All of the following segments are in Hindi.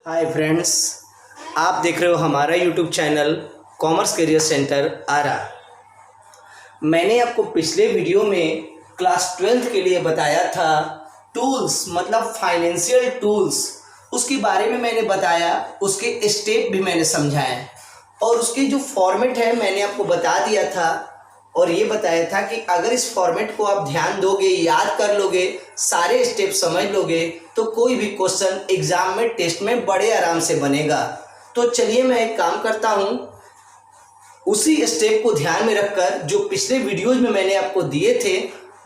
हाय फ्रेंड्स, आप देख रहे हो हमारा YouTube channel commerce career centre Arrah. मैंने आपको पिछले वीडियो में क्लास 12th के लिए बताया था टूल्स मतलब फाइनेंशियल टूल्स, उसके बारे में मैंने बताया, उसके स्टेप भी मैंने समझाए और उसकी जो फॉर्मेट है मैंने आपको बता दिया था और ये बताया था कि अगर इस फॉर्मेट को आप ध्यान दोगे, याद कर लोगे, सारे स्टेप समझ लोगे तो कोई भी क्वेश्चन एग्जाम में, टेस्ट में बड़े आराम से बनेगा। तो चलिए मैं एक काम करता हूँ, उसी स्टेप को ध्यान में रखकर जो पिछले वीडियोज में मैंने आपको दिए थे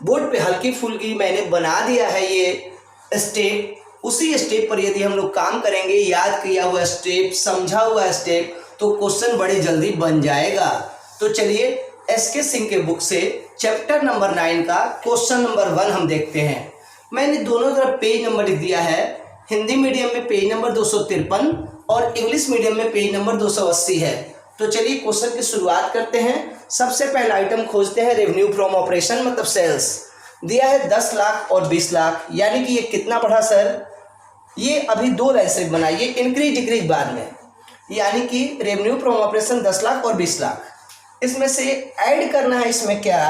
बोर्ड पे हल्की फुल्की मैंने बना दिया है ये स्टेप। उसी स्टेप पर यदि हम लोग काम करेंगे, याद किया हुआ स्टेप, समझा हुआ स्टेप, तो क्वेश्चन बड़े जल्दी बन जाएगा। तो चलिए एसके सिंह के बुक से चैप्टर नंबर 9 का क्वेश्चन नंबर 1 हम देखते हैं। मैंने दोनों तरफ पेज नंबर लिख दिया है। हिंदी मीडियम में पेज नंबर 253 और इंग्लिश मीडियम में पेज नंबर 280 है। तो चलिए क्वेश्चन की शुरुआत करते हैं। सबसे पहला आइटम खोजते हैं रेवेन्यू फ्रॉम ऑपरेशन मतलब सेल्स। दिया है 10 लाख और 20 लाख, यानी कि ये कितना बढ़ा सर? ये अभी दो लाइन से बनाइए, इंक्रीज डिक्रीज बाद में, यानी कि रेवेन्यू फ्रॉम ऑपरेशन 10 लाख और 20 लाख, इसमें से ऐड करना है। इसमें क्या?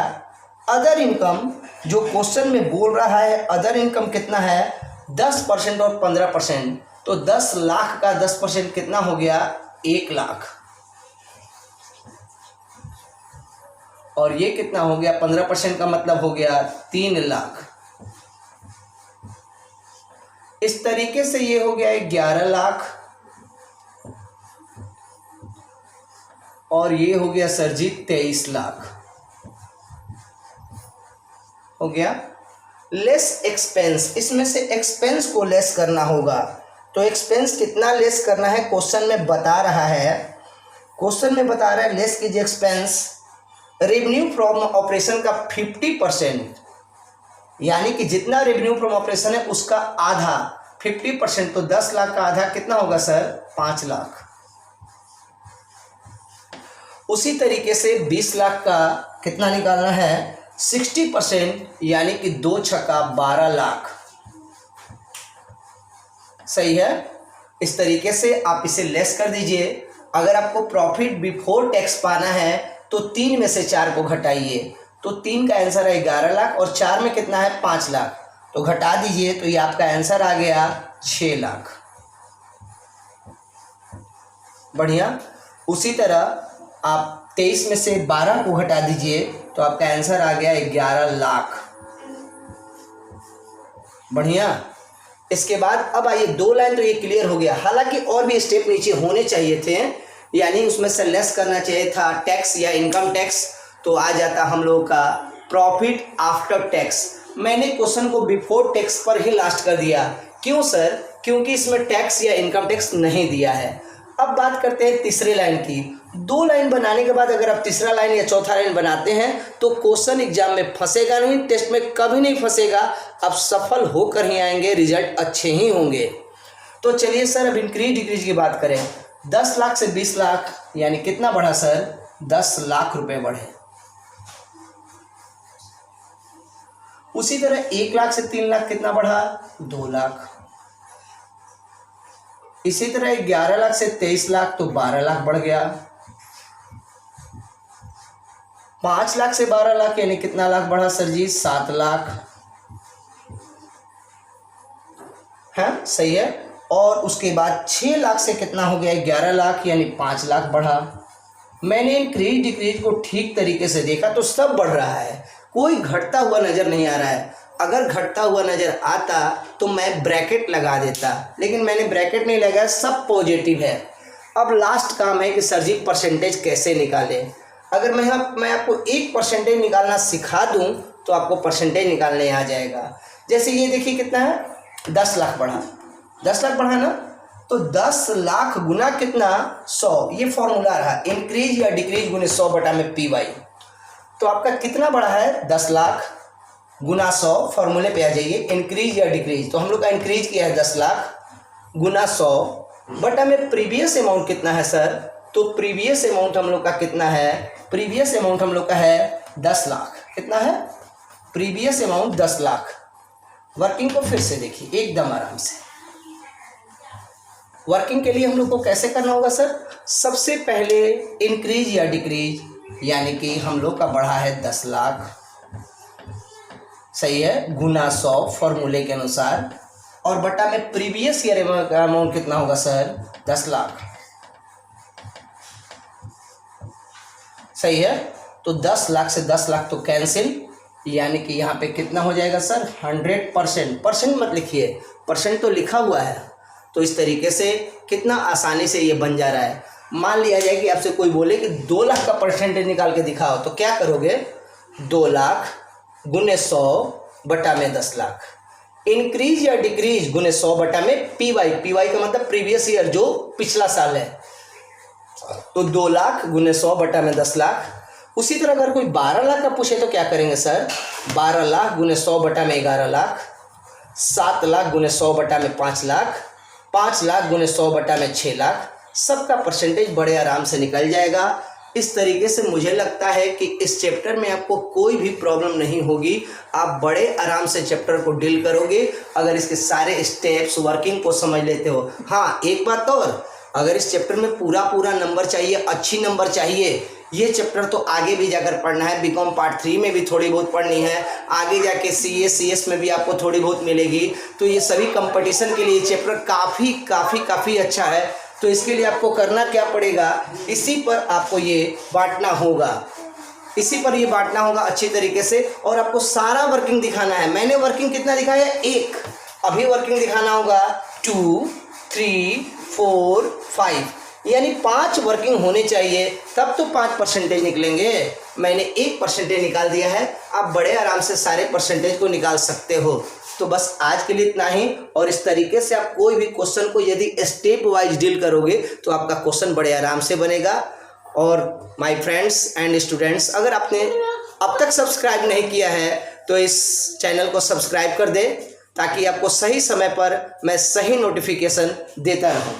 अदर इनकम, जो क्वेश्चन में बोल रहा है अदर इनकम कितना है? 10% और 15%। तो 10 लाख का 10% कितना हो गया? 1 लाख। और ये कितना हो गया? 15% का मतलब हो गया 3 लाख। इस तरीके से ये हो गया 11 लाख और ये हो गया सर जी 23 लाख हो गया। लेस एक्सपेंस, इसमें से एक्सपेंस को लेस करना होगा। तो एक्सपेंस कितना लेस करना है क्वेश्चन में बता रहा है। क्वेश्चन में बता रहा है लेस कीजिए एक्सपेंस रेवेन्यू फ्रॉम ऑपरेशन का 50%, यानी कि जितना रेवेन्यू फ्रॉम ऑपरेशन है उसका आधा 50%। तो 10 लाख का आधा कितना होगा सर? 5 लाख। उसी तरीके से 20 लाख का कितना निकालना है? 60%, यानी कि 2 छक्का 12 लाख। सही है। इस तरीके से आप इसे लेस कर दीजिए। अगर आपको प्रॉफिट बिफोर टैक्स पाना है तो 3 में से 4 को घटाइए। तो 3 का आंसर है 11 लाख और 4 में कितना है? 5 लाख। तो घटा दीजिए तो ये आपका आंसर आ गया 6 लाख। बढ़िया। उसी तरह आप 23 में से 12 को घटा दीजिए तो आपका आंसर आ गया 11 लाख। बढ़िया। इसके बाद अब आइए 2 लाइन तो ये क्लियर हो गया, हालांकि और भी स्टेप नीचे होने चाहिए थे, यानी उसमें से लेस करना चाहिए था टैक्स या इनकम टैक्स, तो आ जाता हम लोगों का प्रॉफिट आफ्टर टैक्स। मैंने क्वेश्चन को बिफोर टैक्स पर ही लास्ट कर दिया। क्यों सर? क्योंकि इसमें टैक्स या इनकम टैक्स नहीं दिया है। अब बात करते हैं तीसरे लाइन की। 2 लाइन बनाने के बाद अगर आप तीसरा लाइन या चौथा लाइन बनाते हैं तो क्वेश्चन एग्जाम में फंसेगा नहीं, टेस्ट में कभी नहीं फंसेगा। आप सफल होकर ही आएंगे, रिजल्ट अच्छे ही होंगे। तो चलिए सर अब इंक्रीज डिक्रीज की बात करें। 10 लाख से 20 लाख यानी कितना बढ़ा सर? 10 लाख रुपए बढ़े। उसी तरह 1 लाख से 3 लाख कितना बढ़ा? 2 लाख। इसी तरह 11 लाख से 23 लाख तो 12 लाख बढ़ गया। 5 लाख से 12 लाख यानी कितना लाख बढ़ा सर जी? 7 लाख। हाँ सही है। और उसके बाद 6 लाख से कितना हो गया? 11 लाख यानी 5 लाख बढ़ा। मैंने इंक्रीज डिक्रीज को ठीक तरीके से देखा तो सब बढ़ रहा है, कोई घटता हुआ नजर नहीं आ रहा है। अगर घटता हुआ नजर आता तो मैं ब्रैकेट लगा देता, लेकिन मैंने ब्रैकेट नहीं लगाया, सब पॉजिटिव है। अब लास्ट काम है कि सर जी परसेंटेज कैसे निकालें। अगर मैं आपको 1% निकालना सिखा दूं तो आपको परसेंटेज निकालने आ जाएगा। जैसे ये देखिए कितना है? 10 लाख बढ़ा। 10 लाख बढ़ा ना, तो 10 लाख गुना कितना? 100। ये फॉर्मूला रहा, इंक्रीज या डिक्रीज गुने 100 बटा में PY। तो आपका कितना बढ़ा है? 10 लाख गुना 100। फॉर्मूले पे आ जाइए, इंक्रीज या डिक्रीज। तो हम लोग का इंक्रीज किया है 10 लाख गुना 100 बटा में प्रीवियस अमाउंट कितना है सर? तो प्रीवियस अमाउंट हम लोग का कितना है? प्रीवियस अमाउंट हम लोग का है 10 लाख। कितना है? Previous amount 10 lakh. वर्किंग को फिर से देखिए एकदम आराम से। वर्किंग के लिए हम लोग को कैसे करना होगा सर? सबसे पहले इंक्रीज या डिक्रीज, यानी कि हम लोग का बढ़ा है 10 लाख, सही है, गुना 100 फॉर्मूले के अनुसार, और बटा में प्रीवियस ईयर का अमाउंट कितना होगा सर? 10 लाख, सही है। तो 10 लाख से 10 लाख तो कैंसिल, यानी कि यहाँ पे कितना हो जाएगा सर? 100%। परसेंट मत लिखिए, परसेंट तो लिखा हुआ है। तो इस तरीके से कितना आसानी से ये बन जा रहा है। मान लिया जाए कि आपसे कोई बोले कि 2 लाख का परसेंटेज निकाल के दिखाओ, तो क्या करोगे? 2 लाख गुने 100 बटा में 10 लाख, इंक्रीज या डिक्रीज गुने 100 बटा में पीवाई, पीवाई का मतलब प्रीवियस ईयर, जो पिछला साल है। तो 2 लाख गुने 100 बटा में 10 लाख। उसी तरह अगर कोई 12 लाख का पूछे तो क्या करेंगे सर? 12 लाख गुने 100 बटा में 11 लाख, 7 लाख गुने 100 बटा में 5 लाख, 5 लाख गुने 100 बटा में 6 लाख। सबका परसेंटेज बड़े आराम से निकल जाएगा। इस तरीके से मुझे लगता है कि इस चैप्टर में आपको कोई भी प्रॉब्लम नहीं होगी। आप बड़े आराम से चैप्टर को डील करोगे अगर इसके सारे स्टेप्स वर्किंग को समझ लेते हो। हाँ, एक बात और, अगर इस चैप्टर में पूरा नंबर चाहिए, अच्छी नंबर चाहिए, ये चैप्टर तो आगे भी जाकर पढ़ना है। बीकॉम पार्ट 3 में भी थोड़ी बहुत पढ़नी है, आगे जाके CS में भी आपको थोड़ी बहुत मिलेगी। तो ये सभी कंपटीशन के लिए चैप्टर काफ़ी अच्छा है। तो इसके लिए आपको करना क्या पड़ेगा? इसी पर आपको ये बांटना होगा, इसी पर ये बांटना होगा अच्छी तरीके से, और आपको सारा वर्किंग दिखाना है। मैंने वर्किंग कितना दिखाया है? 1। अभी वर्किंग दिखाना होगा 2, 3, 4, 5, यानी 5 वर्किंग होने चाहिए, तब तो 5 परसेंटेज निकलेंगे। मैंने 1 परसेंटेज निकाल दिया है। आप बड़े आराम से सारे परसेंटेज को निकाल सकते हो। तो बस आज के लिए इतना ही। और इस तरीके से आप कोई भी क्वेश्चन को यदि स्टेप वाइज डील करोगे तो आपका क्वेश्चन बड़े आराम से बनेगा। और माय फ्रेंड्स एंड स्टूडेंट्स, अगर आपने अब तक सब्सक्राइब नहीं किया है तो इस चैनल को सब्सक्राइब कर दें, ताकि आपको सही समय पर मैं सही नोटिफिकेशन देता रहूं।